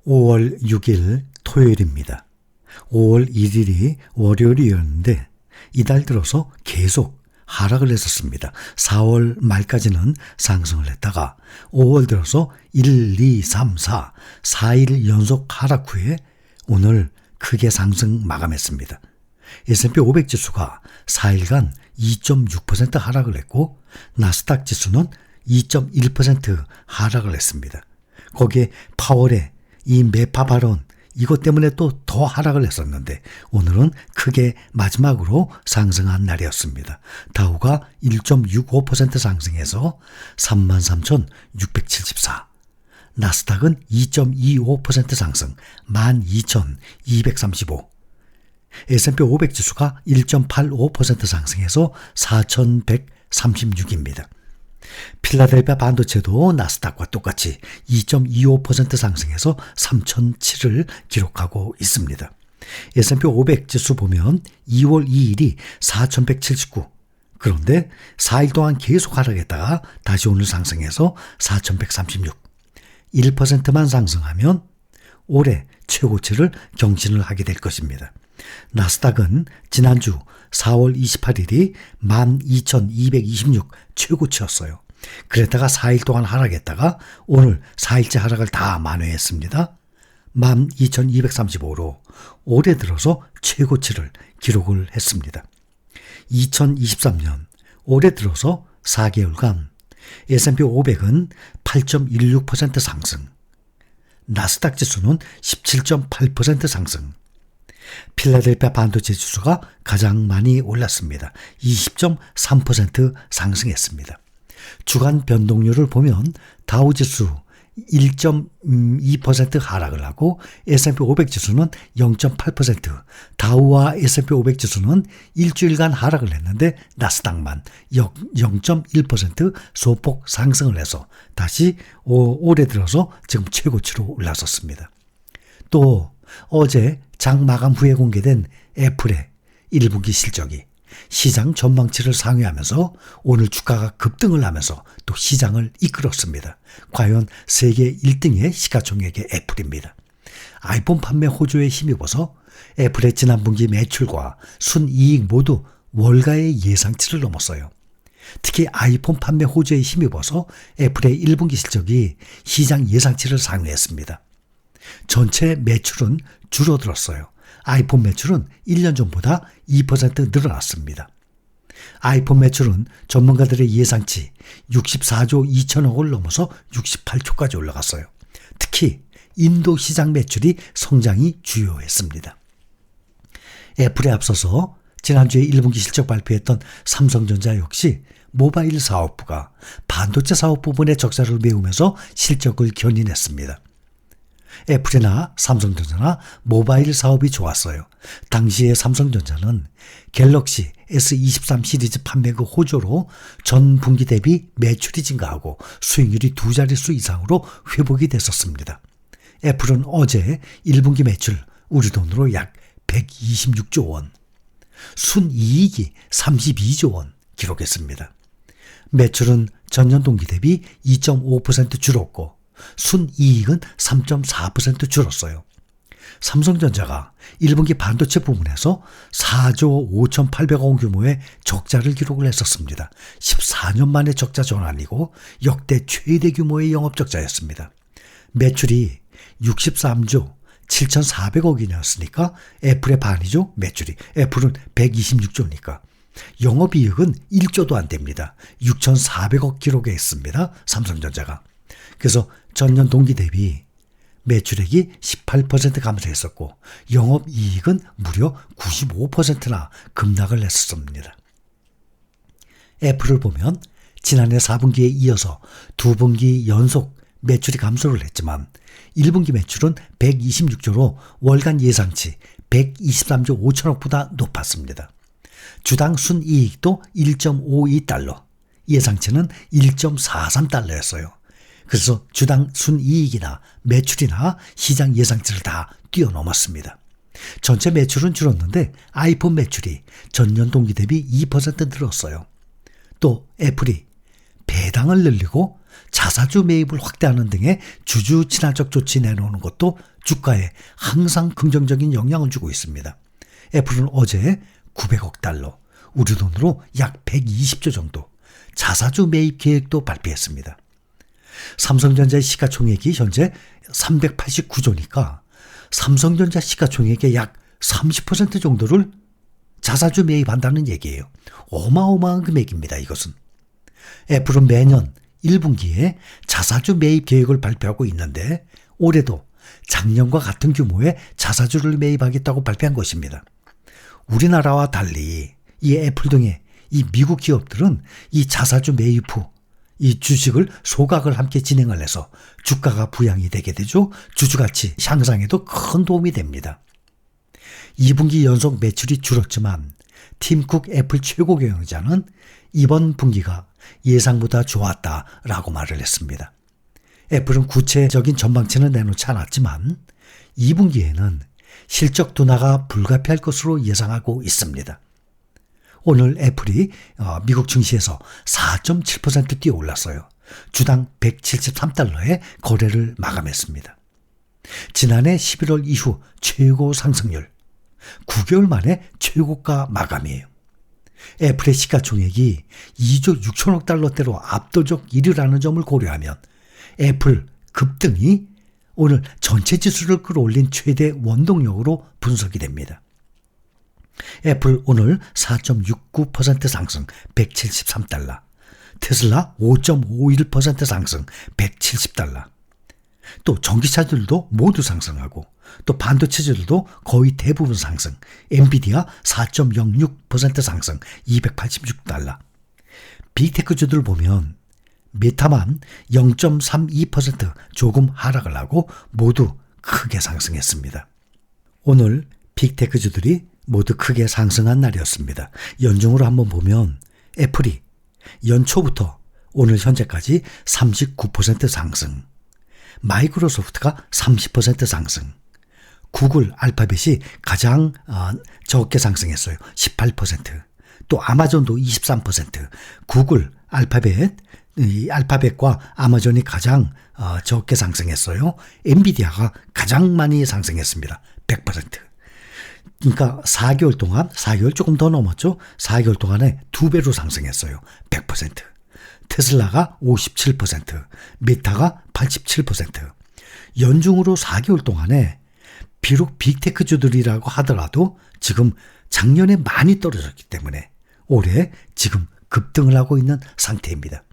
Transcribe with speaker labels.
Speaker 1: 5월 6일 토요일입니다. 5월 1일이 월요일이었는데 이달 들어서 계속 하락을 했었습니다. 4월 말까지는 상승을 했다가 5월 들어서 1, 2, 3, 4, 4일 연속 하락 후에 오늘 크게 상승 마감했습니다. S&P 500 지수가 4일간 2.6% 하락을 했고 나스닥 지수는 2.1% 하락을 했습니다. 거기에 파월의 이 매파 발언 이것 때문에 또 더 하락을 했었는데 오늘은 크게 마지막으로 상승한 날이었습니다. 다우가 1.65% 상승해서 33,674, 나스닥은 2.25% 상승 12,235, S&P 500 지수가 1.85% 상승해서 4,136입니다. 필라델피아 반도체도 나스닥과 똑같이 2.25% 상승해서 3,007을 기록하고 있습니다. S&P 500 지수 보면 2월 2일이 4,179, 그런데 4일 동안 계속 하락했다가 다시 오늘 상승해서 4,136, 1%만 상승하면 올해 최고치를 경신을 하게 될 것입니다. 나스닥은 지난주 4월 28일이 12,226 최고치였어요. 그랬다가 4일 동안 하락했다가 오늘 4일째 하락을 다 만회했습니다. 12,235로 올해 들어서 최고치를 기록을 했습니다. 2023년 올해 들어서 4개월간 S&P 500은 8.16% 상승, 나스닥 지수는 17.8% 상승, 필라델피아 반도체 지수가 가장 많이 올랐습니다. 20.3% 상승했습니다. 주간 변동률을 보면 다우지수 1.2% 하락을 하고 S&P 500 지수는 0.8%, 다우와 S&P 500 지수는 일주일간 하락을 했는데 나스닥만 0.1% 소폭 상승을 해서 다시 올해 들어서 지금 최고치로 올라섰습니다. 또 어제 장 마감 후에 공개된 애플의 1분기 실적이 시장 전망치를 상회하면서 오늘 주가가 급등을 하면서 또 시장을 이끌었습니다. 과연 세계 1등의 시가총액의 애플입니다. 아이폰 판매 호조에 힘입어서 애플의 지난 분기 매출과 순이익 모두 월가의 예상치를 넘었어요. 특히 아이폰 판매 호조에 힘입어서 애플의 1분기 실적이 시장 예상치를 상회했습니다. 전체 매출은 줄어들었어요. 아이폰 매출은 1년 전보다 2% 늘어났습니다. 아이폰 매출은 전문가들의 예상치 64조 2천억을 넘어서 68조까지 올라갔어요. 특히 인도 시장 매출이 성장이 주요했습니다. 애플에 앞서서 지난주에 1분기 실적 발표했던 삼성전자 역시 모바일 사업부가 반도체 사업 부분의 적자를 메우면서 실적을 견인했습니다. 애플이나 삼성전자나 모바일 사업이 좋았어요. 당시에 삼성전자는 갤럭시 S23 시리즈 판매그 호조로 전 분기 대비 매출이 증가하고 수익률이 두 자릿수 이상으로 회복이 됐었습니다. 애플은 어제 1분기 매출 우리 돈으로 약 126조 원, 순이익이 32조 원 기록했습니다. 매출은 전년 동기 대비 2.5% 줄었고 순이익은 3.4% 줄었어요. 삼성전자가 1분기 반도체 부문에서 4조 5,800억 원 규모의 적자를 기록을 했었습니다. 14년 만에 적자 전환이고 역대 최대 규모의 영업적자였습니다. 매출이 63조 7,400억이었으니까 애플의 반이죠. 매출이. 애플은 126조니까. 영업이익은 1조도 안 됩니다. 6,400억 기록했습니다. 삼성전자가. 그래서 전년 동기 대비 매출액이 18% 감소했었고 영업이익은 무려 95%나 급락을 했었습니다. 애플을 보면 지난해 4분기에 이어서 2분기 연속 매출이 감소를 했지만 1분기 매출은 126조로 월간 예상치 123조 5천억보다 높았습니다. 주당 순이익도 1.52달러, 예상치는 1.43달러였어요. 그래서 주당 순이익이나 매출이나 시장 예상치를 다 뛰어넘었습니다. 전체 매출은 줄었는데 아이폰 매출이 전년 동기 대비 2% 늘었어요. 또 애플이 배당을 늘리고 자사주 매입을 확대하는 등의 주주 친화적 조치 내놓는 것도 주가에 항상 긍정적인 영향을 주고 있습니다. 애플은 어제 900억 달러, 우리 돈으로 약 120조 정도 자사주 매입 계획도 발표했습니다. 삼성전자의 시가총액이 현재 389조니까 삼성전자 시가총액의 약 30% 정도를 자사주 매입한다는 얘기예요. 어마어마한 금액입니다. 이것은. 애플은 매년 1분기에 자사주 매입 계획을 발표하고 있는데 올해도 작년과 같은 규모의 자사주를 매입하겠다고 발표한 것입니다. 우리나라와 달리 이 애플 등의 이 미국 기업들은 이 자사주 매입 후 이 주식을 소각을 함께 진행을 해서 주가가 부양이 되게 되죠. 주주가치 향상에도 큰 도움이 됩니다. 2분기 연속 매출이 줄었지만 팀 쿡 애플 최고 경영자는 이번 분기가 예상보다 좋았다라고 말을 했습니다. 애플은 구체적인 전망치는 내놓지 않았지만 2분기에는 실적 둔화가 불가피할 것으로 예상하고 있습니다. 오늘 애플이 미국 증시에서 4.7% 뛰어올랐어요. 주당 173달러에 거래를 마감했습니다. 지난해 11월 이후 최고 상승률, 9개월 만에 최고가 마감이에요. 애플의 시가총액이 2조 6천억 달러대로 압도적 1위라는 점을 고려하면 애플 급등이 오늘 전체 지수를 끌어올린 최대 원동력으로 분석이 됩니다. 애플 오늘 4.69% 상승 173달러, 테슬라 5.51% 상승 170달러, 또 전기차들도 모두 상승하고 또 반도체들도 거의 대부분 상승, 엔비디아 4.06% 상승 286달러. 빅테크주들 보면 메타만 0.32% 조금 하락을 하고 모두 크게 상승했습니다. 오늘 빅테크주들이 모두 크게 상승한 날이었습니다. 연중으로 한번 보면 애플이 연초부터 오늘 현재까지 39% 상승, 마이크로소프트가 30% 상승, 구글, 알파벳이 가장 적게 상승했어요. 18%. 또 아마존도 23%. 구글, 알파벳과 아마존이 가장 적게 상승했어요. 엔비디아가 가장 많이 상승했습니다. 100%. 그러니까 4개월 동안, 4개월 조금 더 넘었죠. 4개월 동안에 2배로 상승했어요. 100%. 테슬라가 57%, 메타가 87%. 연중으로 4개월 동안에 비록 빅테크주들이라고 하더라도 지금 작년에 많이 떨어졌기 때문에 올해 지금 급등을 하고 있는 상태입니다.